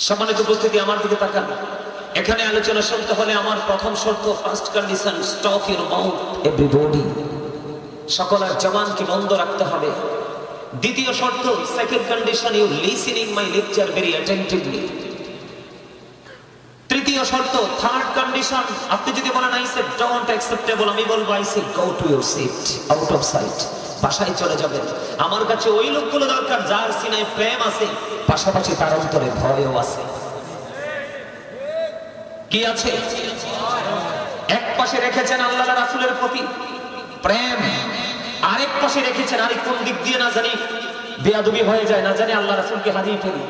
সম্মানিত উপস্থিতি, আমার দিকে তাকান। এখানে আলোচনা শুনতে হলে আমার প্রথম শর্ত, first condition, stop your mouth everybody, সকলের জবানকে বন্ধ রাখতে হবে। দ্বিতীয় শর্ত, second condition, you listening my lecture very attentively. তৃতীয় শর্ত, থার্ড কন্ডিশন, আপনি যদি বলেন আই সে ডোন্ট অ্যাকসেপ্টেবল, আমি বলবো I say go to your seat, out of sight, বাসায় চলে যাবেন। আমার কাছে ওই লোকগুলো দরকার যার সিনায় প্রেম আছে, পাশাপাশি তার অন্তরে ভয়ও আছে। কি আছে? এক পাশে রেখেছেন আল্লাহ রাসূলের প্রতি প্রেম, আরেক পাশে রেখেছেন আরেক কোন দিক দিয়ে না জানি বেয়াদবি হয়ে যায়, না জানি আল্লাহ রাসূলকে হারিয়ে ফেলি।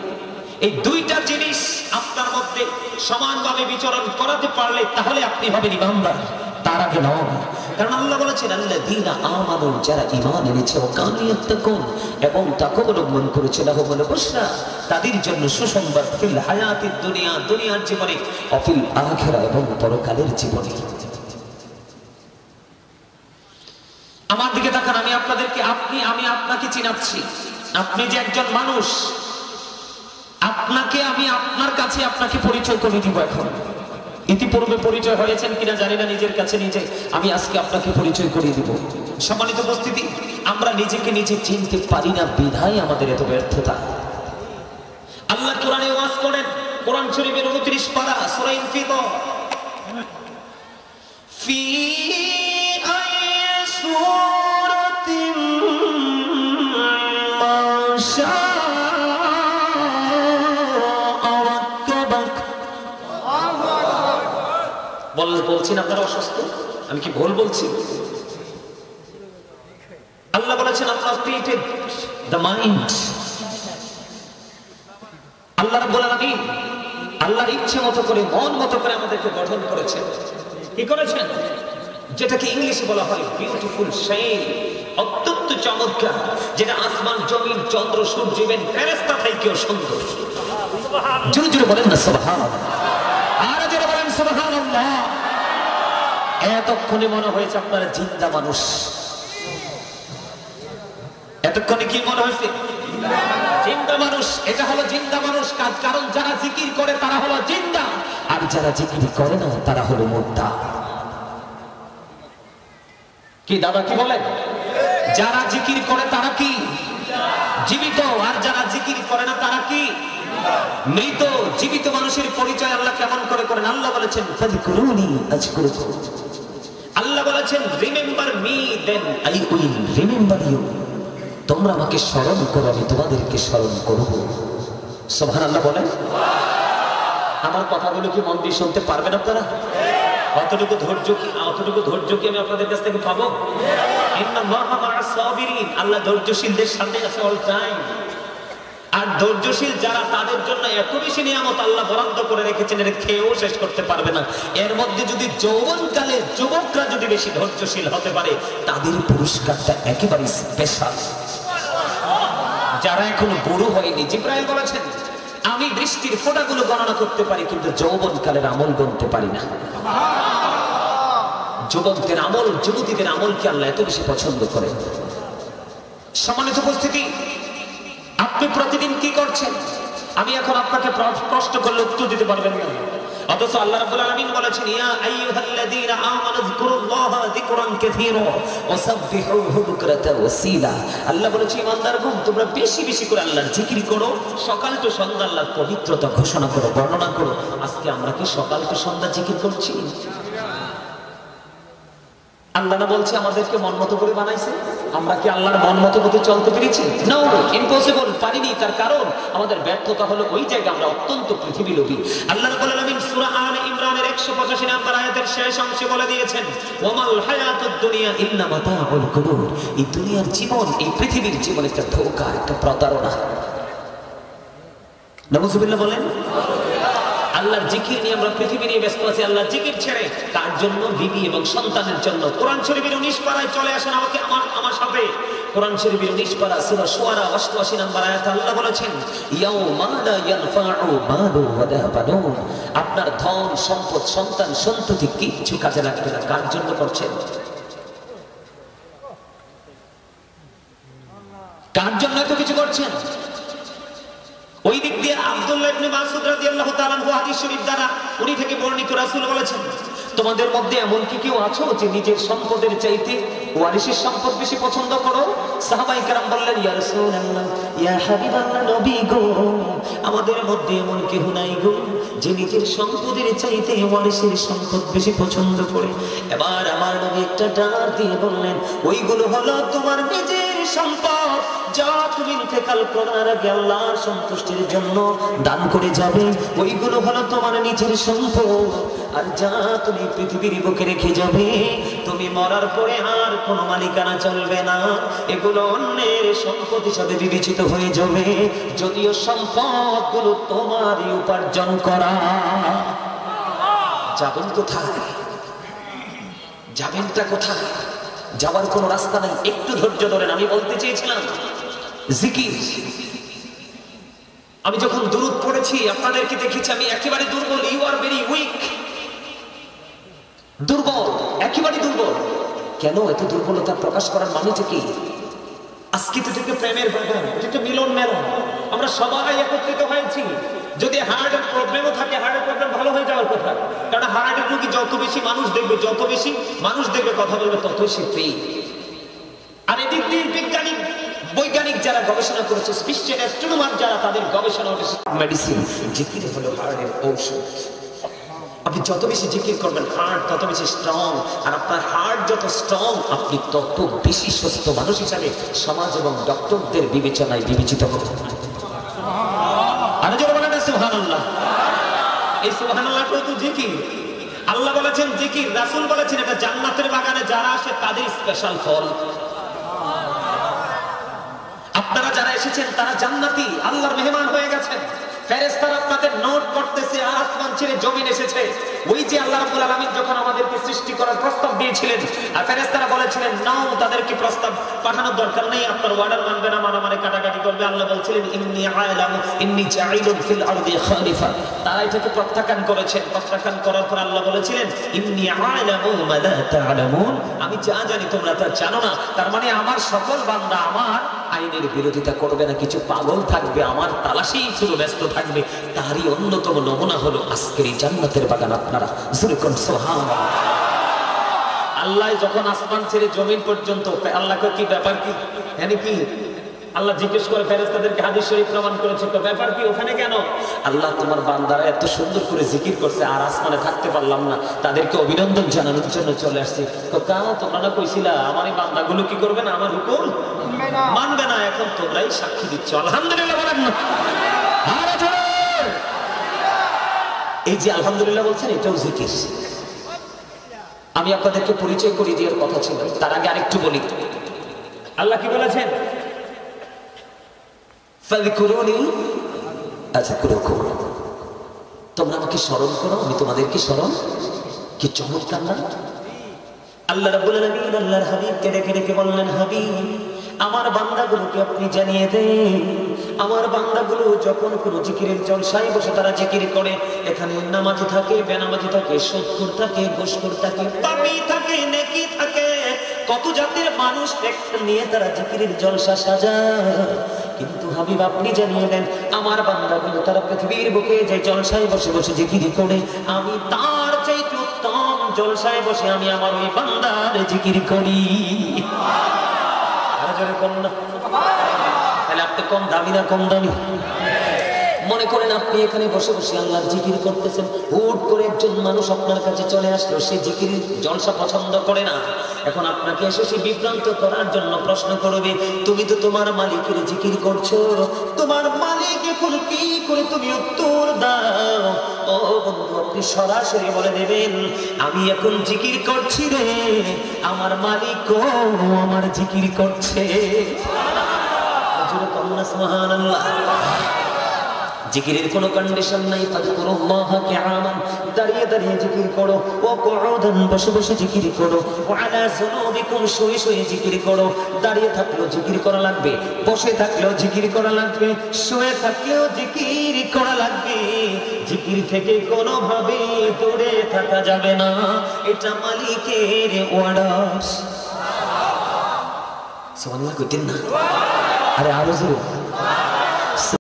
এই দুইটা জিনিস আপনার মধ্যে সমানভাবে বিচরণ করাতে পারলে তাহলে আপনি হবেন ইমানদার, তার আগে নয়। কারণ আল্লাহ বলেছেন আল্লাযীনা আমানু, যারা ঈমান এনেছে, ও কানু ইয়াত্তাকুন, এবং তাকওয়া অবলম্বন করেছে, লাহুমুল বুশরা, তাদের জন্য সুসংবাদ, ফিল হায়াতিদ দুনিয়া, দুনিয়ার জীবনে, ও ফিল আখিরা, এবং পরকালের জীবনে। আমার দিকে তাকান, আমি আপনাদেরকে আমি আপনাকে চিনাচ্ছি। আপনি যে একজন মানুষ, আপনাকে আমি আপনার কাছে আপনাকে পরিচয় করে দিব। এখন ইতিপূর্বে পরিচয় হয়েছেন কিনা জানি না নিজের কাছে নিজে, আমি আজকে আপনাকে পরিচয় করিয়ে দিব। সম্মানিত উপস্থিতি, আমরা নিজেকে নিজে চিনতে পারি না, বিধায় আমাদের এত ব্যর্থতা। আল্লাহ কোরআনে ওয়াজ করেন, কোরআন শরীফের 29 পারা সূরা ইনফিতর, ফি সূরাতিন মাশা বলছেন আপনারা অসুস্থ, আমি কি ভুল বলছি? আল্লাহ বলেছেন আল্লাহ ক্রিয়েটেড দ্য মাইন্ড। আল্লাহ রাব্বুল আলামিন আল্লাহর ইচ্ছে মতো করে, মন মতো করে আমাদেরকে গঠন করেছেন। কি করেছেন? যেটাকে ইংলিশে বলা হয় বিউটিফুল শেপ, অত্যন্ত চমৎকার, যেটা আসমান, জমিন, চন্দ্র, সূর্য, ইভেন ফেরেশতা থেকেও সুন্দর। জোরে জোরে বলেন না সুবহানাল্লাহ, আর জোরে বলেন সুবহানাল্লাহ। এতক্ষণে মনে হয়েছে আপনারা জিন্দা মানুষ। এতক্ষণে কি মনে হয়েছে? জিন্দা মানুষ। এটা হলো জিন্দা মানুষ, কারণ যারা জিকির করে তারা হলো জিন্দা, আর যারা জিকির করে না তারা হলো মুর্দা। কি দাদা কি বলেন? যারা জিকির করে তারা কি জীবিত, আর যারা জিকির করে না তারা কি মৃত। জীবিত মানুষের পরিচয় আল্লাহ কেমন করে করেন? আল্লাহ বলেছেন ফাযকুরুনি আযকুরুকুম। আল্লাহ বলেছেন remember me then I will remember you. তোমরা আমাকে স্মরণ করো, আমি তোমাদেরকে স্মরণ করব। সুবহানাল্লাহ বলেন। আমার কথাগুলো কি মন দিয়ে শুনতে পারবেন আপনারা? অতটুকু ধৈর্য কি আমি আপনাদের কাছ থেকে পাবো? ইন্নাল্লাহা মা'আস সাবিরিন, আল্লাহ ধৈর্যশীলদের সাথে আছে অল টাইম। আর ধৈর্যশীল যারা, তাদের জন্য এত বেশি নিয়ামত আল্লাহ বরাদ্দ করে রেখেছেন, এর খেয়েও শেষ করতে পারবে না। এর মধ্যে যদি যৌবনকালে যুবকরা যদি বেশি ধৈর্যশীল হতে পারে, তাদের পুরস্কারটা একেবারে স্পেশাল। যারা এখনো বুড়ো হয়নি, জিবরাইল বলেছেন আমি বৃষ্টির ফোঁটাগুলো গণনা করতে পারি, কিন্তু যৌবনকালের আমল গণতে পারি না। যুবকদের আমল, যুবতীদের আমলকে আল্লাহ এত বেশি পছন্দ করে। সম্মানিত উপস্থিতি, আপনি প্রতিদিন কি করছেন? আমি এখন আপনাকে প্রশ্ন করলে উত্তর দিতে পারবেন না, অথচ আল্লাহ রাব্বুল আলামিন বলেছেন ইয়া আইয়ুহাল্লাযীনা আমানু যিকুরুল্লাহা যিকরান কাসীরা ওয়া সাব্বিহুহু বুকরাতান ওয়া আসীলা। আল্লাহ বলেছেন ইমানদারগণ, তোমরা বেশি বেশি করে আল্লাহর জিকির করো, সকাল তো সন্ধ্যা আল্লাহর পবিত্রতা ঘোষণা করো, বর্ণনা করো। আজকে আমরা কি সকাল তো সন্ধ্যা জিকির করছি? আল্লাহ না বলছে আমাদেরকে মন মতো করে বানাইছে, আমরা কি আল্লাহর মন মতো করে চলতে পেরেছি? নো, ইম্পসিবল, পারিনি। তার কারণ আমাদের ব্যর্থতা হলো ওই জায়গায় আমরা অত্যন্ত পৃথিবীলোভী। আল্লাহ রাব্বুল আলামিন সূরা আলে ইমরানের 185 নম্বর আয়াতের শেষ অংশে বলে দিয়েছেন ওয়ামাল হায়াতুদ দুনিয়া ইল্লা মাতাউল গুরুর। এই দুনিয়ার জীবন, এই পৃথিবীর জীবন একটা ধোঁকা, একটা প্রতারণা। নাউযুবিল্লাহ বলেন। আল্লাহর জিকির নিয়ে আমরা পৃথিবী নিয়ে ব্যস্ত আছি, আল্লাহর জিকির ছেড়ে তার জন্য, বিবি এবং সন্তানের জন্য। কোরআন শরীফের 19 পারায় চলে আসেন আমাকে আমার সাথে। কোরআন শরীফের 19 পারা সূরা শুআরা 88 নম্বর আয়াতে আল্লাহ বলেছেন ইয়াউমা লা ইয়ানফাউ মালু ওয়ালা বানুন। আপনার ধন, সম্পদ, সন্তান, সন্ততি কিচ্ছু কাজে লাগবে না। কার জন্য করছেন? কার জন্য এত কিছু করছেন? ওই দিক দিয়ে আব্দুল্লাহ ইবনে মাসউদ রাদিয়াল্লাহু তাআলা আনহু হাদিস শরীফ দ্বারা উনি থেকে বর্ণিত রাসূল বলেছেন, তোমাদের মধ্যে এমন কি কেউ আছো যে নিজের সম্পদের চাইতে ওয়ারিসের সম্পদ বেশি পছন্দ করো? সাহাবায়ে কেরাম বললেন, ইয়া রাসূলুল্লাহ, ইয়া হাবিবাল্লাহ, নবী গো, আমাদের মধ্যে এমন কেউ নাই গো যে নিজের সম্পদের চাইতে ওয়ারিসের সম্পদ বেশি পছন্দ করে। এবার আমার নবী একটা ডাক দিয়ে বললেন, ওইগুলো হলো তোমার নিজের সম্পদ যা তুমি ইন্তেকাল করার আগে আল্লাহর সন্তুষ্টির জন্য দান করে যাবে, ওইগুলো হলো তোমার নিজের সম্পদ। আর যা তুমি পৃথিবীর বুকে রেখে যাবে, তুমি মরার পরে আর কোনো মালিকানা চলবে না, এগুলো অন্যের সম্পদ হিসাবে বিবেচিত হয়ে যাবে, যদিও সম্পদগুলো তোমারই উপার্জন করা। যাবেন কোথায়? যাবেনটা কোথায়? যাওয়ার কোনো রাস্তা নেই, একটু ধৈর্য ধরেন। আমি বলতে চেয়েছিলাম জিকির। আমি যখন দুরূদ পড়েছি আপনাদেরকে দেখেছি আমি একেবারে দুর্বল। You are very weak. দুর্বল, একেবারে দুর্বল। কেন এত দুর্বলতা প্রকাশ করার মানে কি? আজকে তো থেকে প্রেমের বাগান, এটা মিলন মেলা, আমরা সবাই একত্রিত হয়েছি। যদি হার্টের প্রবলেমও থাকে, হার্টের প্রবলেম ভালো হয়ে যাওয়ার কথা, কারণ হার্টের রোগী যত বেশি মানুষ দেখবে, যত বেশি মানুষ দেখবে কথা বলবে, ততই সে ফ্রি। আর এদিক দিয়ে বৈজ্ঞানিক যারা গবেষণা করেছে, বিশ্বের অ্যাস্ট্রোনমার যারা, তাদের গবেষণা মেডিসিন, জিকির হলো হার্টের ঔষধ। আপনি যত বেশি জিকির করবেন হার্ট তত বেশি স্ট্রং, আর আপনার হার্ট যত স্ট্রং আপনি তত বেশি সুস্থ মানুষ হিসাবে সমাজ এবং ডক্টরদের বিবেচনায় বিবেচিত হবেন। আর যারা বলেন সুবহানাল্লাহ, এই সুবহানাল্লাহটাও তো জিকির। আল্লাহ বলেছেন জিকির, রাসূল বলেছেন এটা জান্নাতের বাগানে যারা আসে তাদের স্পেশাল ফল। আপনারা যারা এসেছেন তারা জান্নাতি, আল্লাহর মেহমান হয়ে গেছেন। ফেরেশতারা আপনাদের নোট করতেছে, আসমান ছেড়ে জমিন এসেছে। ওই যে আল্লাহ রাব্বুল আলামিন যখন আমাদেরকে সৃষ্টি করার প্রস্তাব দিয়েছিলেন, আর ফেরেশতারা বলেছিলেন নাও, তাদেরকে প্রস্তাব পাঠানোর দরকার নেই, আপনার অর্ডার মানবে না, মারামারি কাটাকাটি করবে। আল্লাহ বলছিলেন ইন্নী আ'লামু ইন্নী জাঈলুন ফিল আরদি খলিফা। তারা এটাকে প্রত্যাখ্যান করেছেন। প্রত্যাখ্যান করার পর আল্লাহ বলেছিলেন ইন্নী আ'লামু মা লা তা'লামুন, আমি যা জানি তোমরা তা জানো না। তার মানে আমার সকল বান্দা আমার আইনের বিরোধিতা করবে না, কিছু পাগল থাকবে, আমার তালাশেই শুধু ব্যস্ত থাকবে। তারই অন্যতম নমুনা হলো আজকের এই জান্নাতের বাগান। আপনারা যখন সুবহানাল্লাহ, আল্লাহ যখন আসমান ছেড়ে জমিন পর্যন্ত, আল্লাহকে কি ব্যাপার কি, মানে কি আল্লাহ জিজ্ঞেস করে ফেরেশতাদেরকে, হাদিস শরীফ প্রমাণ করেছে, তো ব্যাপার কি ওখানে কেন? আল্লাহ তোমার বান্দারা এত সুন্দর করে জিকির করছে আর আসমানে থাকতে পারলাম না, তাদেরকে অভিনন্দন জানানোর জন্য চলে আসছে। কাকা তোমরা না কইছিলা আমার এই বান্দাগুলো কি করবে না, আমার হুকুম মানবে না, এখন তোমরাই সাক্ষী দিচ্ছ। আলহামদুলিল্লাহ বলেন না? এই যে আলহামদুলিল্লাহ বলছেন এটাও জিকির। আমি আপনাদেরকে পরিচয় করিয়ে দেওয়ার কথা ছিল, তার আগে আরেকটু বলি। আল্লাহ কি বলেছেন? ফাযকুরুনি আযকুরুকুম, তোমরা আমাকে স্মরণ করো, আমি তোমাদেরকে স্মরণ। কি চমৎকার না? আল্লাহ রাব্বুল আলামিন আল্লাহর হাবিবকে ডেকে ডেকে বললেন, হাবিব আমার বান্দাগুলোকে আপনি জানিয়ে দেন, আমার বান্দাগুলো যখন কোনো জিকিরের জলসায় বসে তারা জিকির করে, এখানে নামাজি থাকে, বেনামাজি থাকে, সুদখোর থাকে, ঘুষখোর থাকে, পাপী থাকে, নেকি থাকে, কত জাতের মানুষ নিয়ে তারা জিকিরের জলসা সাজায়। কিন্তু হাবিব আপনি জানিয়ে দেন আমার বান্দাগুলো তারা পৃথিবীর বুকে যে জলসায় বসে বসে জিকির করে, আমি তার চাইতে উত্তম জলসায় বসে আমি আমার ওই বান্দার জিকির করি। তাহলে আপনি কম দামি না কম দামি? মনে করেন আপনি এখানে বসে বসে আল্লাহর জিকির করতেছেন, হুট করে একজন মানুষ আপনার কাছে চলে আসলো, সে জিকির জলসা পছন্দ করে না। এখন আপনাকে এসে সে বিভ্রান্ত করার জন্য প্রশ্ন করবে, তুমি তো তোমার মালিকের জিকির করছো, তোমার মালিক এখন কি করে? তুমি উত্তর দাও। ও বন্ধু, আপনি সরাসরি বলে দেবেন আমি এখন জিকির করছি রে, আমার মালিকও আমার জিকির করছে। সুবহানাল্লাহ। জিকিরের কোনো কন্ডিশন নাই। ফাযকুরুল্লাহ কিয়ামান, দাঁড়িয়ে দাঁড়িয়ে জিকির করো, ও কুউদান, বসে বসে জিকির করো, ওয়া আলা যুনুবিকুম, শুয়ে শুয়ে জিকির করো। দাঁড়িয়ে থাকলেও জিকির করা লাগবে, বসে থাকলেও জিকির করা লাগবে, শুয়ে থাকলেও জিকির করা লাগবে। জিকির থেকে কোনোভাবে দূরে থাকা যাবে না, এটা মালিকের অর্ডার। সুবহানাল্লাহ কইতেন না? আরে আরো জোরে।